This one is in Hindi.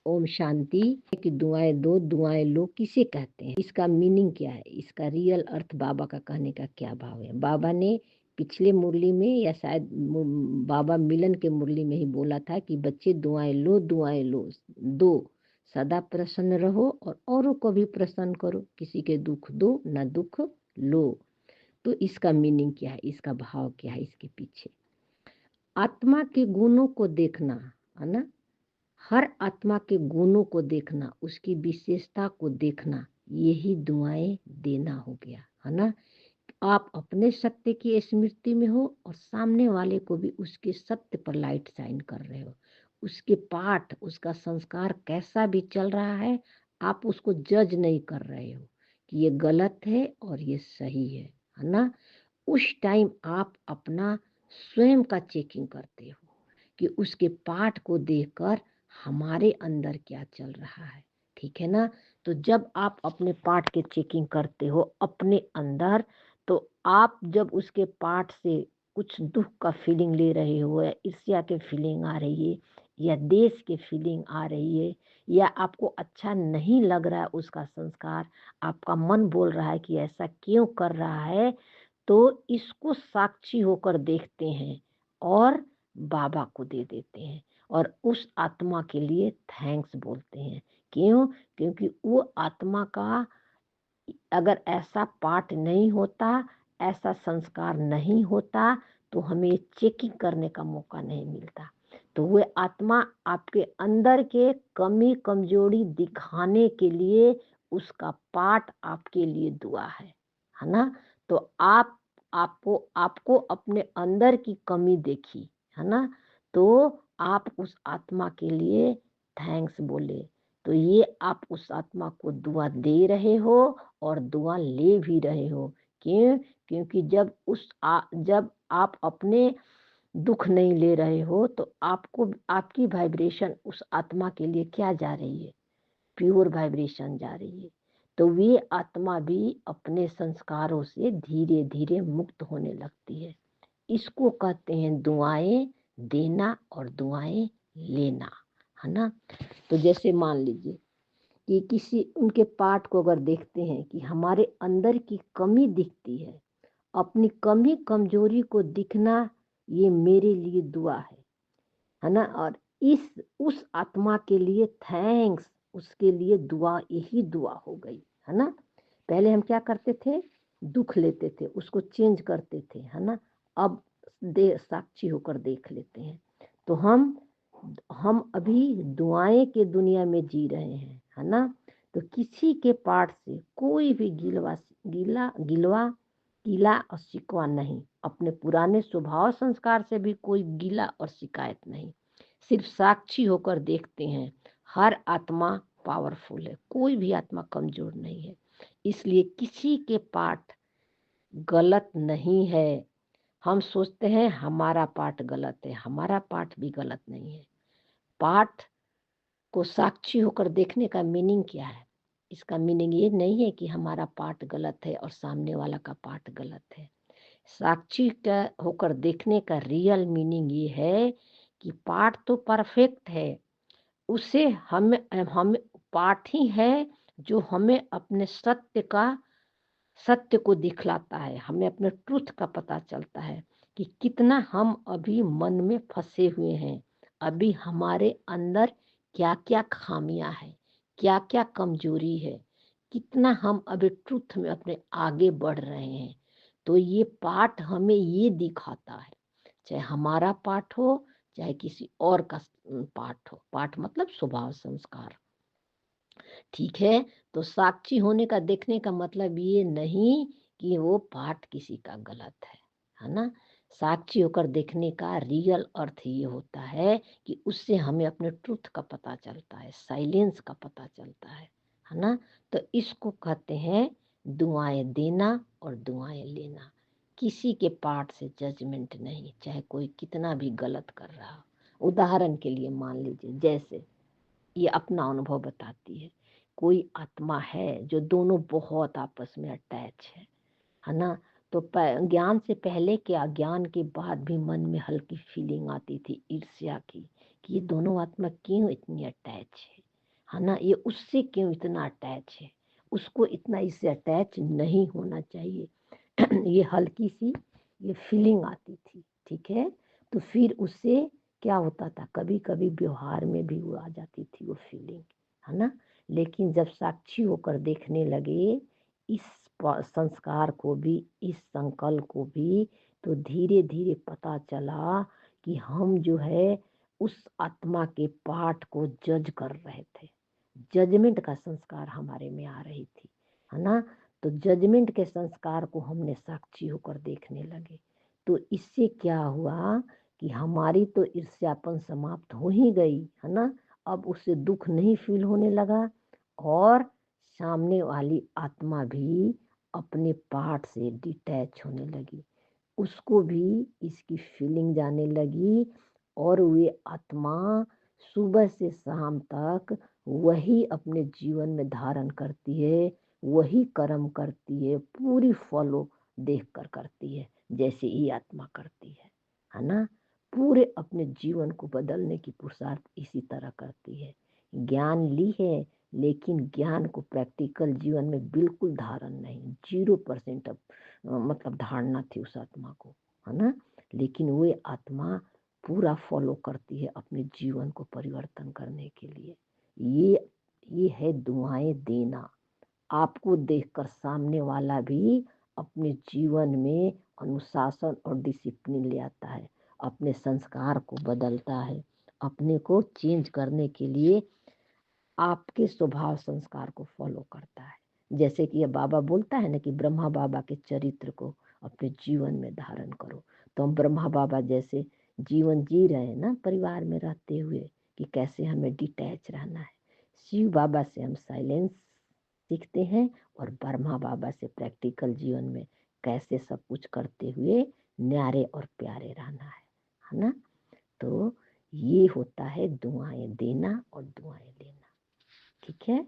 ओम शांति की दुआएं दो दुआएं लो किसे कहते हैं, इसका मीनिंग क्या है, इसका रियल अर्थ बाबा का कहने का क्या भाव है। बाबा ने पिछले मुरली में या शायद बाबा मिलन के मुरली में ही बोला था कि बच्चे दुआएं लो दो, सदा प्रसन्न रहो और औरों को भी प्रसन्न करो, किसी के दुख दो ना दुख लो। तो इसका मीनिंग क्या है, इसका भाव क्या है, इसके पीछे आत्मा के गुणों को देखना है ना, हर आत्मा के गुणों को देखना, उसकी विशेषता को देखना, यही दुआएं देना हो गया है ना। आप अपने सत्य की स्मृति में हो और सामने वाले को भी उसके सत्य पर लाइट शाइन कर रहे हो। उसके पाठ, उसका संस्कार कैसा भी चल रहा है, आप उसको जज नहीं कर रहे हो कि ये गलत है और ये सही है ना। उस टाइम आप अपना स्वयं का चेकिंग करते हो कि उसके पाठ को देखकर हमारे अंदर क्या चल रहा है, ठीक है ना। तो जब आप अपने पाठ के चेकिंग करते हो अपने अंदर, तो आप जब उसके पाठ से कुछ दुख का फीलिंग ले रहे हो या ईर्ष्या के फीलिंग आ रही है या देश के फीलिंग आ रही है या आपको अच्छा नहीं लग रहा है उसका संस्कार, आपका मन बोल रहा है कि ऐसा क्यों कर रहा है, तो इसको साक्षी होकर देखते हैं और बाबा को दे देते हैं और उस आत्मा के लिए थैंक्स बोलते हैं। क्यों? क्योंकि वो आत्मा का अगर ऐसा पाठ नहीं होता, ऐसा संस्कार नहीं होता, तो हमें चेकिंग करने का मौका नहीं मिलता। तो वो आत्मा आपके अंदर के कमी कमजोरी दिखाने के लिए उसका पाठ आपके लिए दुआ है ना। तो आपको आपको अपने अंदर की कमी देखी है ना, तो आप उस आत्मा के लिए थैंक्स बोले, तो ये आप उस आत्मा को दुआ दे रहे हो और दुआ ले भी रहे हो। क्यों? क्योंकि जब आप अपने दुख नहीं ले रहे हो तो आपको आपकी वाइब्रेशन उस आत्मा के लिए क्या जा रही है, प्योर वाइब्रेशन जा रही है। तो वे आत्मा भी अपने संस्कारों से धीरे धीरे मुक्त होने लगती है। इसको कहते हैं दुआएं देना और दुआएं लेना, है ना। तो जैसे मान लीजिए कि किसी उनके पाठ को अगर देखते हैं कि हमारे अंदर की कमी दिखती है, अपनी कमी कमजोरी को दिखना, ये मेरे लिए दुआ है ना। और इस उस आत्मा के लिए थैंक्स, उसके लिए दुआ, यही दुआ हो गई है ना। पहले हम क्या करते थे, दुख लेते थे, उसको चेंज करते थे है ना। अब साक्षी होकर देख लेते हैं, तो हम अभी दुआएं के दुनिया में जी रहे हैं है ना। तो किसी के पाठ से कोई भी गिला और शिकवा नहीं, अपने पुराने स्वभाव संस्कार से भी कोई गिला और शिकायत नहीं, सिर्फ साक्षी होकर देखते हैं। हर आत्मा पावरफुल है, कोई भी आत्मा कमजोर नहीं है, इसलिए किसी के पाठ गलत नहीं है। हम सोचते हैं हमारा पाठ गलत है, हमारा पाठ भी गलत नहीं है। पाठ को साक्षी होकर देखने का मीनिंग क्या है, इसका मीनिंग ये नहीं है कि हमारा पाठ गलत है और सामने वाला का पाठ गलत है। साक्षी का होकर देखने का रियल मीनिंग ये है कि पाठ तो परफेक्ट है, उसे हम पाठ ही है जो हमें अपने सत्य को दिखलाता है, हमें अपने ट्रूथ का पता चलता है कि कितना हम अभी मन में फंसे हुए हैं, अभी हमारे अंदर क्या क्या खामियां हैं, क्या क्या कमजोरी है, कितना हम अभी ट्रूथ में अपने आगे बढ़ रहे हैं। तो ये पाठ हमें ये दिखाता है, चाहे हमारा पाठ हो चाहे किसी और का पाठ हो, पाठ मतलब स्वभाव संस्कार, ठीक है। तो साक्षी होने का देखने का मतलब ये नहीं कि वो पाठ किसी का गलत है ना। साक्षी होकर देखने का रियल अर्थ ये होता है कि उससे हमें अपने ट्रुथ का पता चलता है, साइलेंस का पता चलता है ना। तो इसको कहते हैं दुआएं देना और दुआएं लेना। किसी के पाठ से जजमेंट नहीं, चाहे कोई कितना भी गलत कर रहा हो। उदाहरण के लिए मान लीजिए, जैसे ये अपना अनुभव बताती है, कोई आत्मा है जो दोनों बहुत आपस में अटैच है ना। तो ज्ञान से पहले के अज्ञान के बाद भी मन में हल्की फीलिंग आती थी ईर्ष्या की कि ये दोनों आत्मा क्यों इतनी अटैच है, है ना। ये उससे क्यों इतना अटैच है, उसको इतना इससे अटैच नहीं होना चाहिए। ये हल्की सी ये फीलिंग आती थी, ठीक है। तो फिर उससे क्या होता था, कभी कभी व्यवहार में भी वो आ जाती थी वो फीलिंग, है ना। लेकिन जब साक्षी होकर देखने लगे इस संस्कार को भी, इस संकल्प को भी, तो धीरे धीरे पता चला कि हम जो है उस आत्मा के पाठ को जज कर रहे थे। जजमेंट का संस्कार हमारे में आ रही थी, है ना। तो जजमेंट के संस्कार को हमने साक्षी होकर देखने लगे। तो इससे क्या हुआ कि हमारी तो ईर्ष्यापन समाप्त हो ही गई, है ना। अब उससे दुख नहीं फील होने लगा, और सामने वाली आत्मा भी अपने पार्ट से डिटैच होने लगी, उसको भी इसकी फीलिंग जाने लगी। और वे आत्मा सुबह से शाम तक वही अपने जीवन में धारण करती है, वही कर्म करती है, पूरी फॉलो देख कर करती है जैसे ये आत्मा करती है ना। पूरे अपने जीवन को बदलने की पुरुषार्थ इसी तरह करती है। ज्ञान ली है, लेकिन ज्ञान को प्रैक्टिकल जीवन में बिल्कुल धारण नहीं, 0% मतलब धारणा थी उस आत्मा को, है ना। लेकिन वे आत्मा पूरा फॉलो करती है अपने जीवन को परिवर्तन करने के लिए। ये है दुआएं देना। आपको देखकर सामने वाला भी अपने जीवन में अनुशासन और डिसिप्लिन ले आता है, अपने संस्कार को बदलता है, अपने को चेंज करने के लिए आपके स्वभाव संस्कार को फॉलो करता है। जैसे कि ये बाबा बोलता है ना कि ब्रह्मा बाबा के चरित्र को अपने जीवन में धारण करो। तो हम ब्रह्मा बाबा जैसे जीवन जी रहे हैं ना, परिवार में रहते हुए, कि कैसे हमें डिटैच रहना है। शिव बाबा से हम साइलेंस सीखते हैं, और ब्रह्मा बाबा से प्रैक्टिकल जीवन में कैसे सब कुछ करते हुए न्यारे और प्यारे रहना है ना। तो ये होता है दुआएं देना और दुआएं लेना, ठीक है।